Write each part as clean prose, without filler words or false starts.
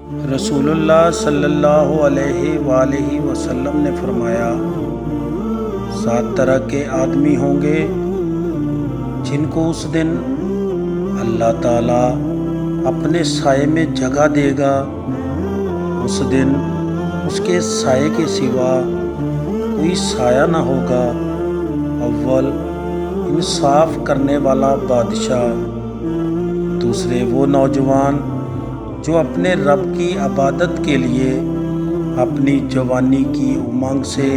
رسول اللہ صلی اللہ علیہ وآلہ وسلم نے فرمایا، 7 طرح کے آدمی ہوں گے جن کو اس دن اللہ تعالیٰ اپنے سائے میں جگہ دے گا۔ اس دن اس کے سائے کے سوا کوئی سایہ نہ ہوگا۔ اول، انصاف کرنے والا بادشاہ۔ دوسرے، وہ نوجوان جو اپنے رب کی عبادت کے لیے اپنی جوانی کی امنگ سے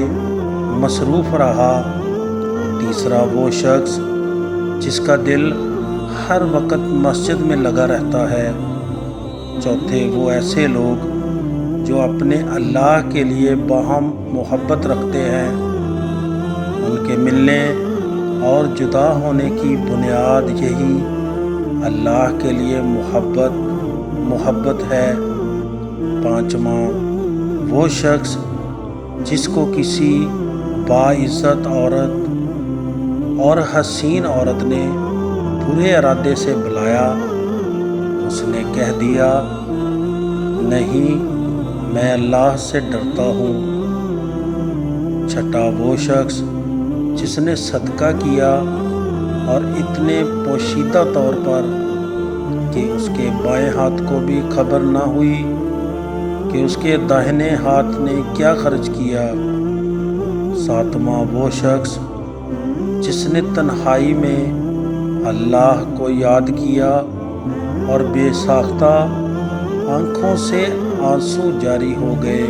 مصروف رہا۔ تیسرا، وہ شخص جس کا دل ہر وقت مسجد میں لگا رہتا ہے۔ چوتھے، وہ ایسے لوگ جو اپنے اللہ کے لیے باہم محبت رکھتے ہیں۔ ان کے ملنے اور جدا ہونے کی بنیاد یہی اللہ کے لیے محبت ہے۔ پانچواں، وہ شخص جس کو کسی باعزت عورت اور حسین عورت نے برے ارادے سے بلایا، اس نے کہہ دیا، نہیں، میں اللہ سے ڈرتا ہوں۔ چھٹا، وہ شخص جس نے صدقہ کیا اور اتنے پوشیدہ طور پر کہ اس کے بائیں ہاتھ کو بھی خبر نہ ہوئی کہ اس کے داہنے ہاتھ نے کیا خرچ کیا۔ ساتواں، وہ شخص جس نے تنہائی میں اللہ کو یاد کیا اور بے ساختہ آنکھوں سے آنسو جاری ہو گئے۔